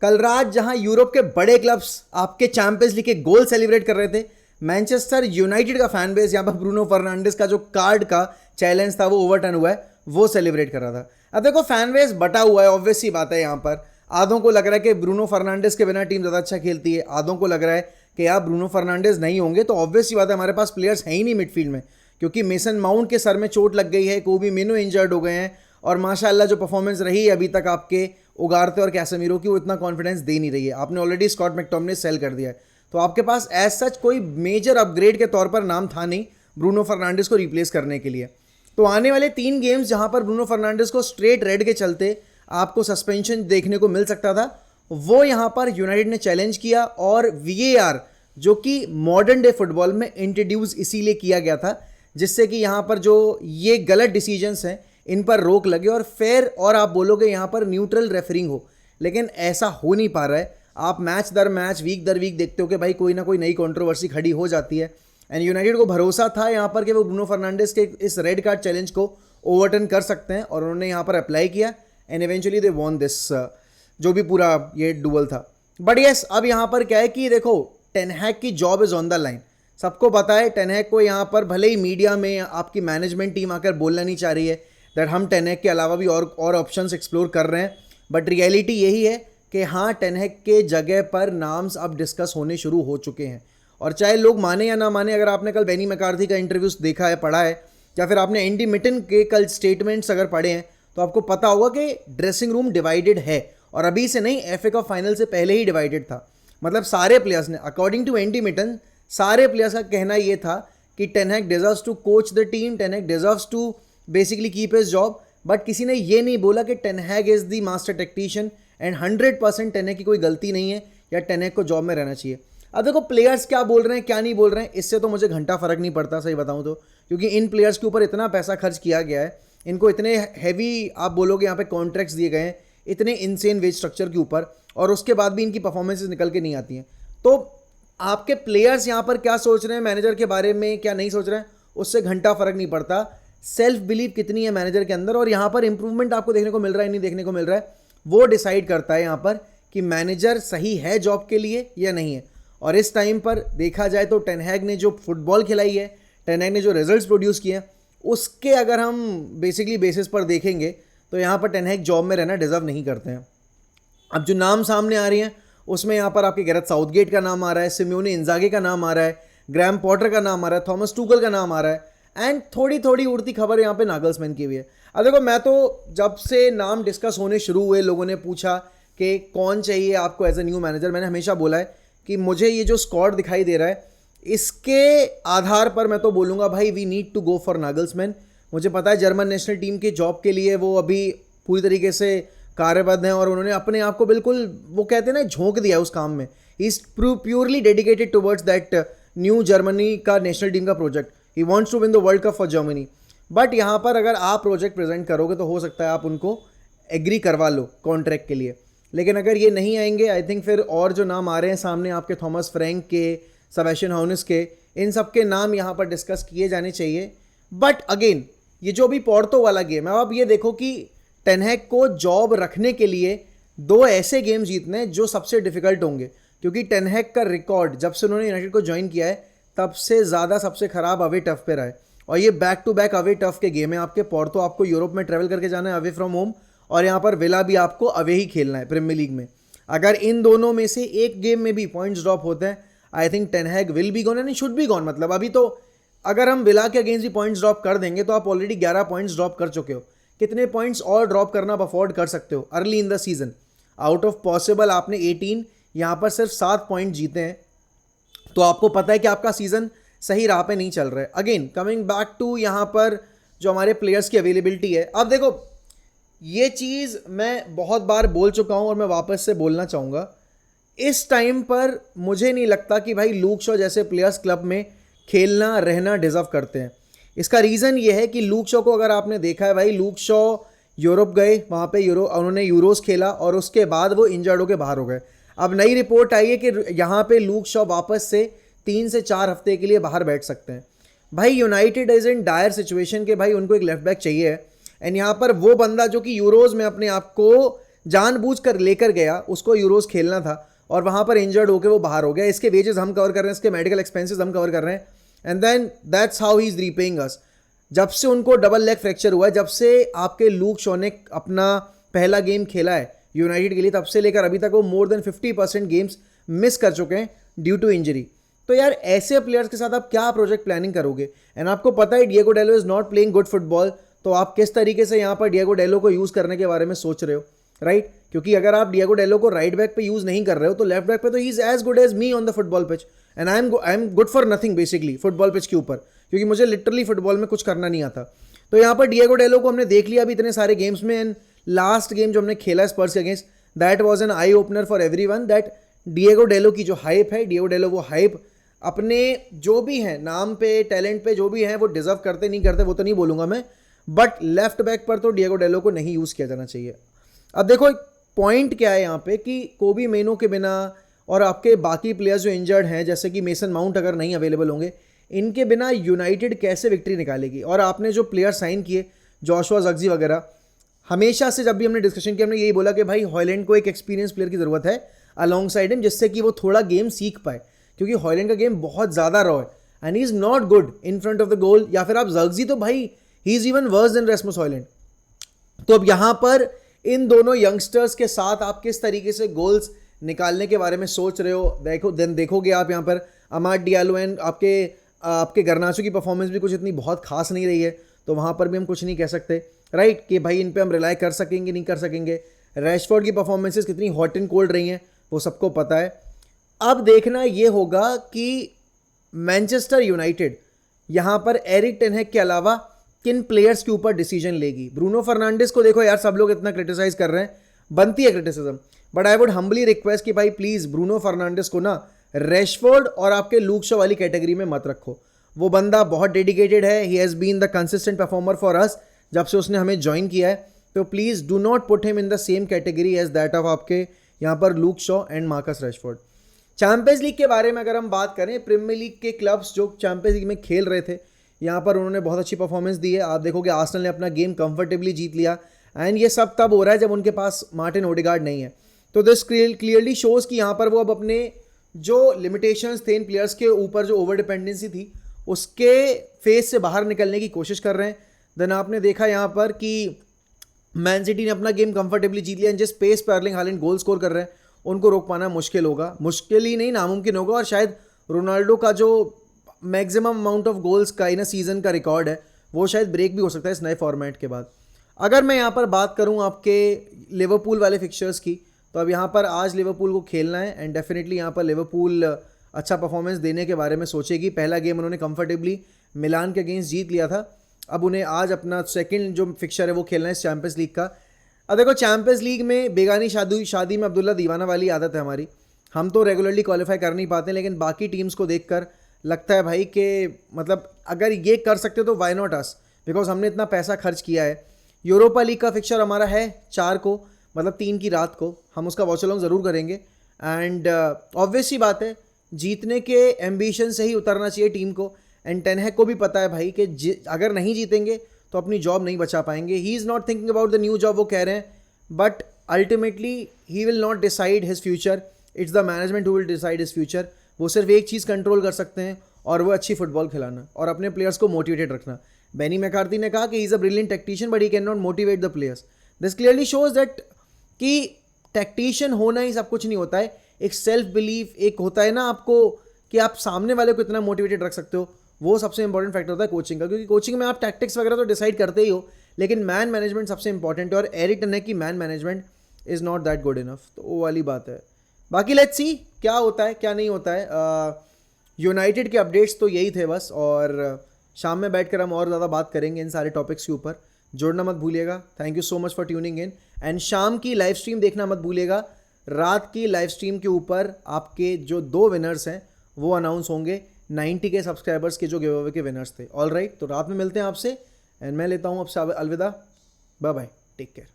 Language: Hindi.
कल रात जहां यूरोप के बड़े क्लब्स आपके चैंपियंस लीग के गोल सेलिब्रेट कर रहे थे, मैनचेस्टर यूनाइटेड का फैन बेस यहां पर ब्रूनो फर्नांडिस का जो कार्ड का चैलेंज था वो ओवरटर्न हुआ है, वो सेलिब्रेट कर रहा था। अब देखो फैन बेस बटा हुआ है, ऑब्वियस सी बात है। यहां पर आधों को लग रहा है कि ब्रूनो फर्नांडिस के बिना टीम ज़्यादा अच्छा खेलती है, आधों को लग रहा है कि यार ब्रूनो फर्नांडिस नहीं होंगे तो ऑब्वियस सी बात है हमारे पास प्लेयर्स हैं ही नहीं मिडफील्ड में, क्योंकि मेसन माउंट के सर में चोट लग गई है, कोबी मेनो इंजर्ड हो गए हैं, और माशाल्लाह जो परफॉर्मेंस रही है अभी तक आपके उगारते और कैसेमीरो की, वो इतना कॉन्फिडेंस दे नहीं रही है। आपने ऑलरेडी स्कॉट मैकटोमिने सेल कर दिया है, तो आपके पास एज सच कोई मेजर अपग्रेड के तौर पर नाम था नहीं ब्रूनो फर्नांडिस को रिप्लेस करने के लिए। तो आने वाले 3 गेम्स जहां पर ब्रूनो फर्नांडिस को स्ट्रेट रेड के चलते आपको सस्पेंशन देखने को मिल सकता था, वो यहां पर यूनाइटेड ने चैलेंज किया, और वीएआर जो कि मॉडर्न डे फुटबॉल में इंट्रोड्यूस इसीलिए किया गया था जिससे कि यहां पर जो ये गलत डिसीजंस हैं इन पर रोक लगे और फेयर, और आप बोलोगे यहाँ पर न्यूट्रल रेफरिंग हो, लेकिन ऐसा हो नहीं पा रहा है। आप मैच दर मैच, वीक दर वीक देखते हो कि भाई कोई ना कोई नई कंट्रोवर्सी खड़ी हो जाती है। एंड यूनाइटेड को भरोसा था यहाँ पर कि वो ब्रूनो फर्नांडिस के इस रेड कार्ड चैलेंज को ओवरटर्न कर सकते हैं, और उन्होंने यहाँ पर अप्लाई किया and eventually they won this, जो भी पूरा ये डुअल था। बट यस, अब यहाँ पर क्या है कि देखो टेन हैग की job is on the line. सबको पता है टेन हैग को यहाँ पर भले ही मीडिया में आपकी मैनेजमेंट टीम आकर बोलना नहीं चाह रही है दैट हम टेन हैग के अलावा भी और ऑप्शंस एक्सप्लोर कर रहे हैं, बट रियलिटी यही है कि हाँ, टेन हैग के जगह पर नाम्स अब डिस्कस होने शुरू हो चुके हैं। और चाहे लोग माने या ना माने, अगर आपने कल बेनी मैकार्थी का इंटरव्यूज देखा है, पढ़ा है, या फिर आपने एंडी मिटन के कल स्टेटमेंट्स अगर पढ़े हैं, तो आपको पता होगा कि ड्रेसिंग रूम डिवाइडेड है, और अभी से नहीं, एफए कप फाइनल से पहले ही डिवाइडेड था। मतलब सारे प्लेयर्स ने, अकॉर्डिंग टू एंडी मिटन, सारे प्लेयर्स का कहना ये था कि Ten Hag deserves to coach the team, Ten Hag deserves to basically keep his job, but किसी ने ये नहीं बोला कि Ten Hag is the master technician and 100% Ten Hag की कोई गलती नहीं है या टेन हैग को जॉब में रहना चाहिए। अब देखो प्लेयर्स क्या बोल रहे हैं क्या नहीं बोल रहे हैं, इससे तो मुझे घंटा फर्क नहीं पड़ता सही बताऊं तो, क्योंकि इन प्लेयर्स के ऊपर इतना पैसा खर्च किया गया है, इनको इतने हैवी आप बोलोगे यहाँ पे कॉन्ट्रैक्ट्स दिए गए हैं, इतने इनसेन वेज स्ट्रक्चर के ऊपर, और उसके बाद भी इनकी परफॉर्मेंसेज निकल के नहीं आती हैं। तो आपके प्लेयर्स यहाँ पर क्या सोच रहे हैं मैनेजर के बारे में, क्या नहीं सोच रहे हैं, उससे घंटा फर्क नहीं पड़ता। सेल्फ बिलीव कितनी है मैनेजर के अंदर, और यहाँ पर इंप्रूवमेंट आपको देखने को मिल रहा है नहीं देखने को मिल रहा है, वो डिसाइड करता है यहाँ पर कि मैनेजर सही है जॉब के लिए या नहीं है। और इस टाइम पर देखा जाए तो टेन हैग ने जो फुटबॉल खिलाई है, टेन हैग ने जो रिजल्ट्स प्रोड्यूस किए हैं, उसके अगर हम बेसिकली बेसिस पर देखेंगे तो यहाँ पर टेन हैग जॉब में रहना डिजर्व नहीं करते हैं। अब जो नाम सामने आ रही हैं उसमें यहाँ पर आपके गैरेथ साउथगेट का नाम आ रहा है, सिम्योने इंजागी का नाम आ रहा है, ग्रैम पॉटर का नाम आ रहा है, थॉमस टूकल का नाम आ रहा है, एंड थोड़ी थोड़ी उड़ती खबर यहाँ पे नागल्समैन की भी है। अब देखो, मैं तो जब से नाम डिस्कस होने शुरू हुए, लोगों ने पूछा कि कौन चाहिए आपको एज ए न्यू मैनेजर, मैंने हमेशा बोला है कि मुझे ये जो स्क्वाड दिखाई दे रहा है, इसके आधार पर मैं तो बोलूँगा भाई we need to go for Nagelsmann. मुझे पता है जर्मन नेशनल टीम की जॉब के लिए वो अभी पूरी तरीके से कार्यबद्ध हैं, और उन्होंने अपने आप को बिल्कुल, वो कहते हैं ना, झोंक दिया उस काम में। He is purely dedicated towards that new Germany का नेशनल टीम का प्रोजेक्ट। He wants to win the world cup for Germany. But यहाँ पर अगर आप प्रोजेक्ट प्रेजेंट करोगे तो हो सकता है आप उनको एग्री करवा लो कॉन्ट्रैक्ट के लिए, लेकिन अगर ये नहीं आएंगे, आई थिंक फिर और जो नाम आ रहे हैं सामने आपके, थॉमस फ्रैंक के, सेबेस्टियन हॉर्नेस के, इन सब के नाम यहाँ पर डिस्कस किए जाने चाहिए। बट अगेन, ये जो भी पोर्तो वाला गेम है, अब ये देखो कि टेन हैग को जॉब रखने के लिए 2 ऐसे गेम जीतने हैं जो सबसे डिफिकल्ट होंगे, क्योंकि टेन हैग का रिकॉर्ड जब से उन्होंने यूनाइटेड को ज्वाइन किया है तब से ज़्यादा सबसे खराब अवे टफ पे रहा है, और ये back to back away tough के गेम है आपके। पोर्तो आपको यूरोप में ट्रैवल करके जाना है अवे फ्रॉम होम, और यहाँ पर विला भी आपको अवे ही खेलना है प्रीमियर लीग में। अगर इन दोनों में से एक गेम में भी पॉइंट्स ड्रॉप होते हैं, I think ten Hag will be gone and should be gone. मतलब अभी तो अगर हम विला के अगेंस्ट भी पॉइंट्स ड्रॉप कर देंगे तो आप ऑलरेडी 11 पॉइंट्स ड्रॉप कर चुके हो। कितने पॉइंट्स और ड्रॉप करना आप अफोर्ड कर सकते हो early in the season? Out of possible आपने 18, यहाँ पर सिर्फ 7 पॉइंट जीते हैं, तो आपको पता है कि आपका सीजन सही राह पे नहीं चल रहा है। अगेन कमिंग बैक टू यहाँ पर जो हमारे प्लेयर्स की अवेलेबिलिटी है, अब देखो ये चीज़ मैं बहुत बार बोल चुका हूँ और मैं वापस से बोलना चाहूँगा, इस टाइम पर मुझे नहीं लगता कि भाई लूक शॉ जैसे प्लेयर्स क्लब में खेलना रहना डिजर्व करते हैं। इसका रीज़न ये है कि लूक शॉ को अगर आपने देखा है भाई, लूक शॉ यूरोप गए, वहाँ पे उन्होंने यूरोस खेला और उसके बाद वो इंजर्ड होकर बाहर हो गए। अब नई रिपोर्ट आई है कि यहाँ पे लूक शॉ वापस से 3 से 4 हफ्ते के लिए बाहर बैठ सकते हैं। भाई United is in dire situation के भाई उनको एक लेफ्ट बैक चाहिए है, एंड यहाँ पर वो बंदा जो कि यूरोज में अपने आप को जानबूझ कर लेकर गया, उसको यूरोज खेलना था और वहाँ पर इंजर्ड होकर वो बाहर हो गया। इसके वेजेस हम कवर कर रहे हैं, इसके मेडिकल एक्सपेंसेस हम कवर कर रहे हैं, and then that's how he is repaying us. जब से उनको डबल लेग फ्रैक्चर हुआ है, जब से आपके लूक शॉ ने अपना पहला गेम खेला है यूनाइटेड के लिए, तब से लेकर अभी तक वो मोर देन 50% गेम्स मिस कर चुके हैं ड्यू टू इंजरी। तो यार ऐसे प्लेयर्स के साथ आप क्या प्रोजेक्ट प्लानिंग करोगे? एंड आपको पता है Diego Delo is not playing good football, तो आप किस तरीके से यहाँ पर डिएगो डेलो को यूज़ करने के बारे में सोच रहे हो, राइट? क्योंकि अगर आप डिएगो डेलो को राइट बैक पे यूज़ नहीं कर रहे हो तो लेफ्ट बैक पे तो he is as good as me on the football pitch, and I am good for nothing basically football pitch के ऊपर, क्योंकि मुझे लिटरली फुटबॉल में कुछ करना नहीं आता। तो यहाँ पर डिएगो डेलो को हमने देख लिया अभी इतने सारे गेम्स में, एंड लास्ट गेम जो हमने खेला स्पर्स के against, that was an eye opener for everyone that Diego डेलो की जो हाइप है, डिएगो डेलो वो हाइप अपने जो भी हैं नाम पे, टैलेंट पे जो भी हैं, वो डिजर्व करते नहीं करते वो तो नहीं बोलूँगा मैं, बट लेफ्ट बैक पर तो डिएगो डेलो को नहीं यूज़ किया जाना चाहिए। अब देखो पॉइंट क्या है यहाँ पे कि कोबी मेनो के बिना और आपके बाकी प्लेयर्स जो इंजर्ड हैं, जैसे कि मेसन माउंट अगर नहीं अवेलेबल होंगे, इनके बिना यूनाइटेड कैसे विक्ट्री निकालेगी? और आपने जो प्लेयर साइन किए जोशुआ ज़र्क्ज़ी वगैरह, हमेशा से जब भी हमने डिस्कशन किया हमने यही बोला कि भाई हॉयलैंड को एक एक्सपीरियंस प्लेयर की ज़रूरत है अलॉन्ग साइड हिम, जिससे कि वो थोड़ा गेम सीख पाए, क्योंकि हॉयलैंड का गेम बहुत ज़्यादा रॉ है and he is not good in front of the goal. या फिर आप ज़र्क्ज़ी, तो भाई he is even worse than Rasmus Hojlund. तो अब यहाँ पर इन दोनों यंगस्टर्स के साथ आप किस तरीके से गोल्स निकालने के बारे में सोच रहे हो? देखोगे आप यहाँ पर अमाद डियालो एंड आपके गर्नाचो की परफॉर्मेंस भी कुछ इतनी बहुत खास नहीं रही है, तो वहाँ पर भी हम कुछ नहीं कह सकते, राइट? कि भाई इन पे हम रिलाई कर सकेंगे नहीं कर सकेंगे। रैशफोर्ड की परफॉर्मेंसेस कितनी हॉट एंड कोल्ड रही हैं वो सबको पता है। अब देखना ये होगा कि मैनचेस्टर यूनाइटेड यहाँ पर एरिक टेन हैग के अलावा किन प्लेयर्स के ऊपर डिसीजन लेगी। ब्रूनो फर्नांडिस को देखो यार, सब लोग इतना क्रिटिसाइज कर रहे हैं, बनती है criticism, but I would humbly request कि भाई प्लीज़ ब्रूनो फर्नांडिस को ना रैशफोर्ड और आपके लूक शॉ वाली कैटेगरी में मत रखो। वो बंदा बहुत डेडिकेटेड है, he has been the consistent performer for us जब से उसने हमें ज्वाइन किया है, तो please do not put him in the same category as that of आपके यहाँ पर Luke Shaw and Marcus Rashford. Champions League के बारे में अगर हम बात करें, प्रीमियर लीग के क्लब्स जो चैंपियंस लीग में खेल रहे थे, यहाँ पर उन्होंने बहुत अच्छी परफॉर्मेंस दी है। आप देखोगे आर्सेनल ने अपना गेम कंफर्टेबली जीत लिया, एंड ये सब तब हो रहा है जब उनके पास मार्टिन ओडेगार्ड नहीं है। तो दिस क्लियरली शोज़ कि यहाँ पर वो अब अपने जो लिमिटेशंस थे इन प्लेयर्स के ऊपर, जो ओवर डिपेंडेंसी थी, उसके फेस से बाहर निकलने की कोशिश कर रहे हैं। देन आपने देखा यहाँ पर कि मैन सिटी ने अपना गेम कंफर्टेबली जीत लिया, जिस पेस पर अर्लिंग हालैंड गोल स्कोर कर रहे हैं उनको रोक पाना मुश्किल होगा, मुश्किल ही नहीं नामुमकिन होगा। और शायद रोनाल्डो का जो मैक्सिमम अमाउंट ऑफ गोल्स का इन सीज़न का रिकॉर्ड है वो शायद ब्रेक भी हो सकता है इस नए फॉर्मेट के बाद। अगर मैं यहाँ पर बात करूँ आपके लिवरपूल वाले फिक्चर्स की, तो अब यहाँ पर आज लिवरपूल को खेलना है एंड डेफिनेटली यहाँ पर लिवरपूल अच्छा परफॉर्मेंस देने के बारे में सोचेगी। पहला गेम उन्होंने कंफर्टेबली मिलान के अगेंस्ट जीत लिया था, अब उन्हें आज अपना सेकंड जो फिक्चर है वो खेलना है इस चैंपियंस लीग का। अब देखो चैंपियंस लीग में बेगानी शादी में अब्दुल्ला दीवाना वाली आदत है हमारी, हम तो रेगुलरली क्वालिफाई कर नहीं पाते, लेकिन बाकी टीम्स को देखकर लगता है भाई कि मतलब अगर ये कर सकते तो वाई नॉट अस, बिकॉज हमने इतना पैसा खर्च किया है। यूरोपा लीग का फिक्चर हमारा है 4 को, मतलब 3 की रात को, हम उसका वॉच अलॉन्ग ज़रूर करेंगे। एंड ऑब्वियस सी बात है, जीतने के एम्बिशन से ही उतरना चाहिए टीम को, एंड टेन हैग को भी पता है भाई कि अगर नहीं जीतेंगे तो अपनी जॉब नहीं बचा पाएंगे। ही is not thinking about the new job, वो कह रहे हैं, but ultimately he will not decide his future, it's the management who will decide his future. वो सिर्फ एक चीज़ कंट्रोल कर सकते हैं और वो अच्छी फुटबॉल खिलाना और अपने प्लेयर्स को मोटिवेटेड रखना। बेनी मैकार्थी ने कहा कि he is a brilliant tactician but he can not motivate the players. This clearly shows that कि टैक्टिशियन होना ही सब कुछ नहीं होता है, एक सेल्फ बिलीफ एक होता है ना आपको, कि आप सामने वाले को इतना मोटिवेटेड रख सकते हो, वो सबसे इंपॉर्टेंट फैक्टर होता है कोचिंग का। क्योंकि कोचिंग में आप टैक्टिक्स वगैरह तो डिसाइड करते ही हो, लेकिन मैन मैनेजमेंट सबसे इंपॉर्टेंट है, और एरिक टेन हैग की man management is not that good enough, तो वो वाली बात है। बाकी लेट्स सी क्या होता है क्या नहीं होता है। यूनाइटेड के अपडेट्स तो यही थे बस, और शाम में बैठकर हम और ज़्यादा बात करेंगे इन सारे टॉपिक्स के ऊपर। जोड़ना मत भूलिएगा। Thank you so much for tuning in, and शाम की लाइव स्ट्रीम देखना मत भूलिएगा। रात की लाइव स्ट्रीम के ऊपर आपके जो 2 विनर्स हैं वो अनाउंस होंगे, 90 के सब्सक्राइबर्स के जो गिव अवे के विनर्स थे। ऑल राइट, तो रात में मिलते हैं आपसे, एंड मैं लेता हूँ आपसे अलविदा। Bye bye, take care.